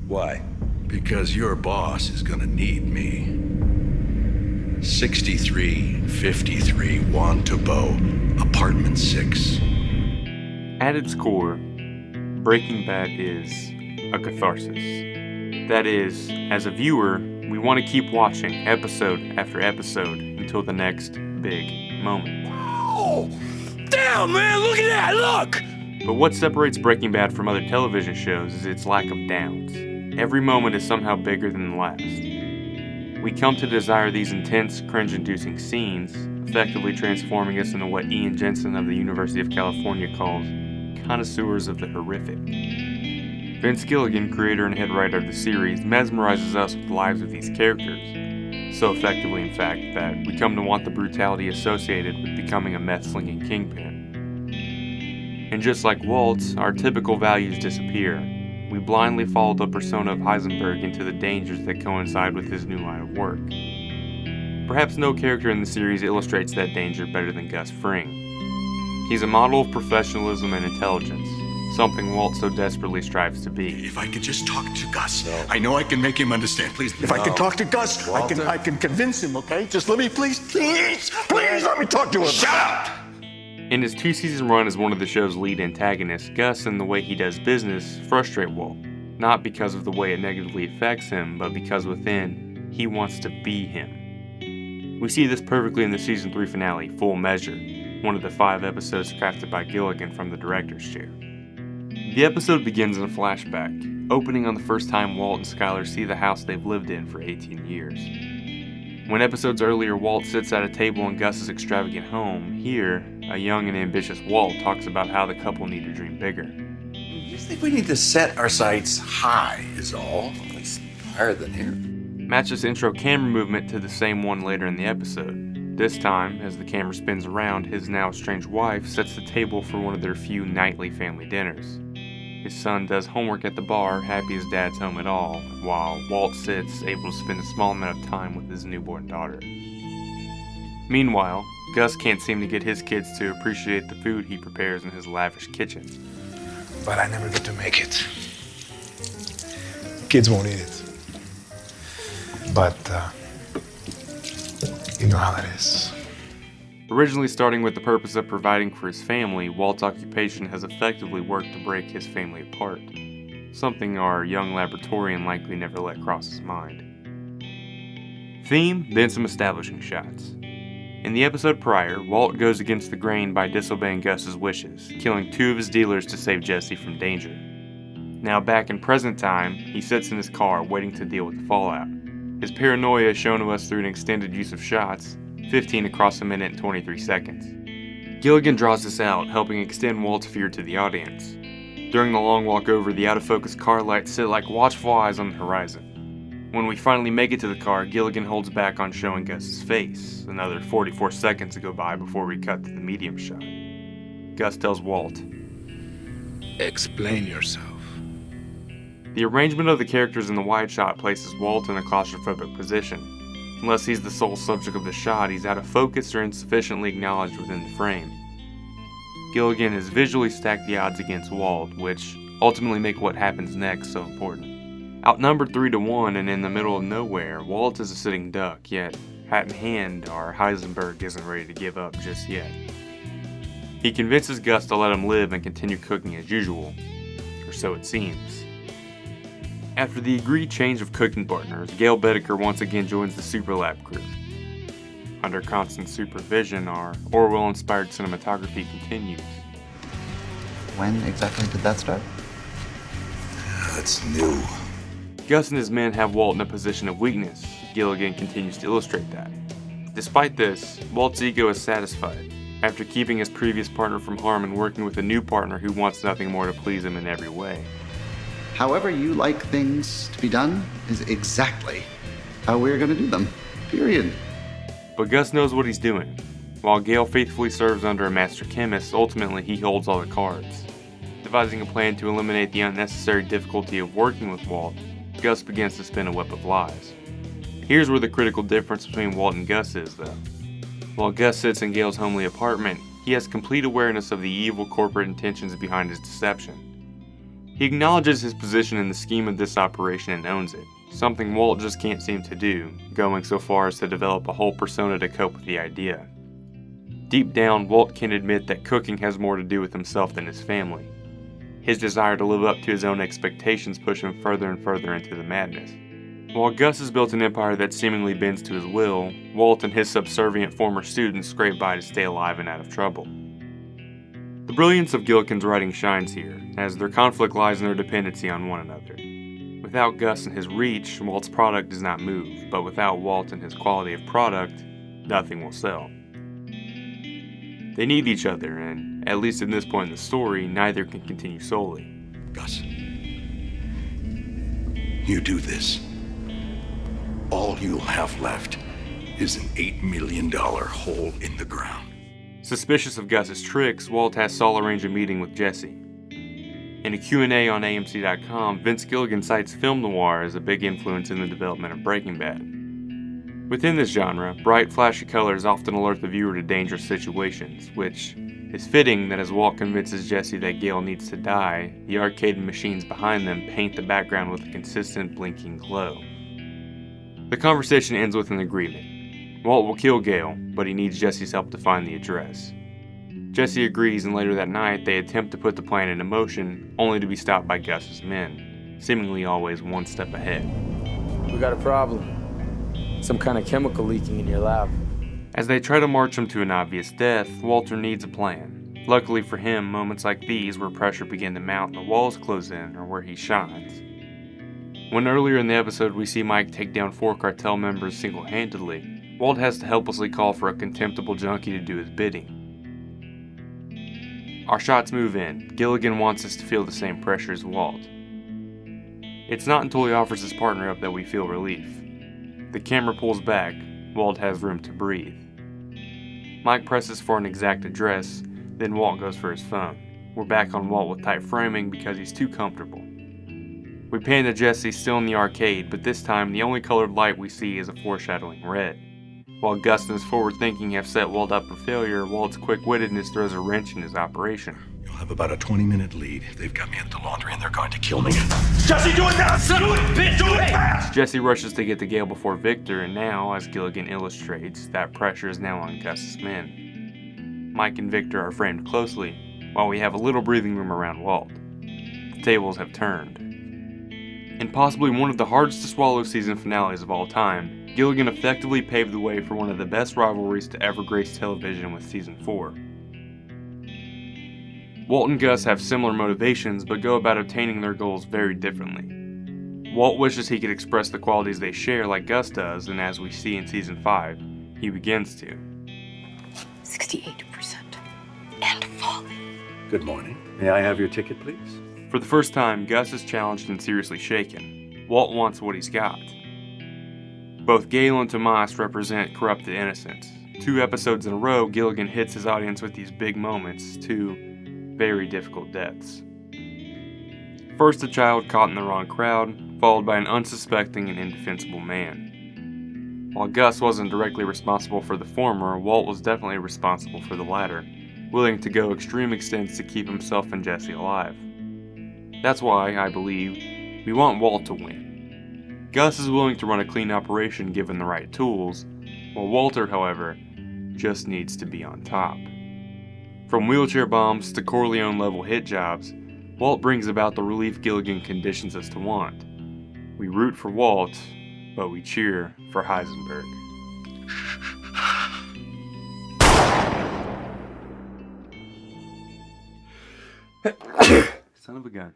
Why? Because your boss is gonna need me. 6353 Wantabo, apartment 6. At its core, Breaking Bad is a catharsis. That is, as a viewer, we want to keep watching episode after episode until the next big moment. Oh! Damn, man, look at that, look! But what separates Breaking Bad from other television shows is its lack of downs. Every moment is somehow bigger than the last. We come to desire these intense, cringe-inducing scenes, effectively transforming us into what Ian Jensen of the University of California calls connoisseurs of the horrific. Vince Gilligan, creator and head writer of the series, mesmerizes us with the lives of these characters, so effectively in fact that we come to want the brutality associated with becoming a meth-slinging kingpin. And just like Walt, our typical values disappear. We blindly follow the persona of Heisenberg into the dangers that coincide with his new line of work. Perhaps no character in the series illustrates that danger better than Gus Fring. He's a model of professionalism and intelligence, something Walt so desperately strives to be. If I could just talk to Gus, I know I can make him understand. Please, If I could talk to Gus, I can convince him, okay? Just let me, please let me talk to him. Shut up! In his 2-season run as one of the show's lead antagonists, Gus and the way he does business frustrate Walt, not because of the way it negatively affects him, but because within, he wants to be him. We see this perfectly in the season 3 finale, Full Measure, one of the 5 episodes crafted by Gilligan from the director's chair. The episode begins in a flashback, opening on the first time Walt and Skyler see the house they've lived in for 18 years. When episodes earlier Walt sits at a table in Gus's extravagant home, here, a young and ambitious Walt talks about how the couple need to dream bigger. I just think we need to set our sights high, is all. At least higher than here. Match this intro camera movement to the same one later in the episode. This time, as the camera spins around, his now estranged wife sets the table for one of their few nightly family dinners. His son does homework at the bar, happy his dad's home at all, while Walt sits, able to spend a small amount of time with his newborn daughter. Meanwhile, Gus can't seem to get his kids to appreciate the food he prepares in his lavish kitchen. But I never get to make it. Kids won't eat it. But, you know how that is. Originally starting with the purpose of providing for his family, Walt's occupation has effectively worked to break his family apart, something our young laboratorian likely never let cross his mind. Theme, then some establishing shots. In the episode prior, Walt goes against the grain by disobeying Gus's wishes, killing 2 of his dealers to save Jesse from danger. Now back in present time, he sits in his car waiting to deal with the fallout. His paranoia is shown to us through an extended use of shots, 15 across a minute and 23 seconds. Gilligan draws this out, helping extend Walt's fear to the audience. During the long walk over, the out-of-focus car lights sit like watchful eyes on the horizon. When we finally make it to the car, Gilligan holds back on showing Gus's face. Another 44 seconds go by before we cut to the medium shot. Gus tells Walt, Explain yourself. The arrangement of the characters in the wide shot places Walt in a claustrophobic position. Unless he's the sole subject of the shot, he's out of focus or insufficiently acknowledged within the frame. Gilligan has visually stacked the odds against Walt, which ultimately make what happens next so important. Outnumbered 3-1 and in the middle of nowhere, Walt is a sitting duck, yet, hat in hand, our Heisenberg isn't ready to give up just yet. He convinces Gus to let him live and continue cooking as usual, or so it seems. After the agreed change of cooking partners, Gail Bedecker once again joins the Superlab crew. Under constant supervision, our Orwell-inspired cinematography continues. When exactly did that start? That's new. Gus and his men have Walt in a position of weakness. Gilligan continues to illustrate that. Despite this, Walt's ego is satisfied. After keeping his previous partner from harm and working with a new partner who wants nothing more to please him in every way. However you like things to be done is exactly how we're going to do them. Period. But Gus knows what he's doing. While Gale faithfully serves under a master chemist, ultimately he holds all the cards. Devising a plan to eliminate the unnecessary difficulty of working with Walt, Gus begins to spin a web of lies. Here's where the critical difference between Walt and Gus is, though. While Gus sits in Gale's homely apartment, he has complete awareness of the evil corporate intentions behind his deception. He acknowledges his position in the scheme of this operation and owns it, something Walt just can't seem to do, going so far as to develop a whole persona to cope with the idea. Deep down, Walt can admit that cooking has more to do with himself than his family. His desire to live up to his own expectations push him further and further into the madness. While Gus has built an empire that seemingly bends to his will, Walt and his subservient former students scrape by to stay alive and out of trouble. The brilliance of Gilligan's writing shines here, as their conflict lies in their dependency on one another. Without Gus and his reach, Walt's product does not move, but without Walt and his quality of product, nothing will sell. They need each other, and, at least at this point in the story, neither can continue solely. Gus, you do this. All you'll have left is an $8 million hole in the ground. Suspicious of Gus's tricks, Walt has Saul arrange a meeting with Jesse. In a Q&A on AMC.com, Vince Gilligan cites film noir as a big influence in the development of Breaking Bad. Within this genre, bright, flashy colors often alert the viewer to dangerous situations, which is fitting that as Walt convinces Jesse that Gale needs to die, the arcade machines behind them paint the background with a consistent blinking glow. The conversation ends with an agreement. Walt will kill Gale, but he needs Jesse's help to find the address. Jesse agrees, and later that night they attempt to put the plan into motion, only to be stopped by Gus's men, seemingly always one step ahead. We got a problem. Some kind of chemical leaking in your lab. As they try to march him to an obvious death, Walter needs a plan. Luckily for him, moments like these where pressure begin to mount and the walls close in are where he shines. When earlier in the episode we see Mike take down 4 cartel members single-handedly, Walt has to helplessly call for a contemptible junkie to do his bidding. Our shots move in. Gilligan wants us to feel the same pressure as Walt. It's not until he offers his partner up that we feel relief. The camera pulls back. Walt has room to breathe. Mike presses for an exact address, then Walt goes for his phone. We're back on Walt with tight framing because he's too comfortable. We pan to Jesse still in the arcade, but this time the only colored light we see is a foreshadowing red. While Gus and his forward thinking have set Walt up for failure, Walt's quick-wittedness throws a wrench in his operation. You'll have about a 20-minute lead. They've got me at the laundry and they're going to kill me. Jesse, do it now! Do it, bitch! Do it fast! Jesse rushes to get to Gale before Victor, and now, as Gilligan illustrates, that pressure is now on Gus's men. Mike and Victor are framed closely, while we have a little breathing room around Walt. The tables have turned. In possibly one of the hardest to swallow season finales of all time, Gilligan effectively paved the way for one of the best rivalries to ever grace television with Season 4. Walt and Gus have similar motivations, but go about obtaining their goals very differently. Walt wishes he could express the qualities they share like Gus does, and as we see in Season 5, he begins to. 68%. And falling. Good morning. May I have your ticket, please? For the first time, Gus is challenged and seriously shaken. Walt wants what he's got. Both Gale and Tomas represent corrupted innocence. 2 episodes in a row, Gilligan hits his audience with these big moments, 2 very difficult deaths. First, a child caught in the wrong crowd, followed by an unsuspecting and indefensible man. While Gus wasn't directly responsible for the former, Walt was definitely responsible for the latter, willing to go extreme extents to keep himself and Jesse alive. That's why, I believe, we want Walt to win. Gus is willing to run a clean operation given the right tools, while Walter, however, just needs to be on top. From wheelchair bombs to Corleone-level hit jobs, Walt brings about the relief Gilligan conditions us to want. We root for Walt, but we cheer for Heisenberg. Son of a gun.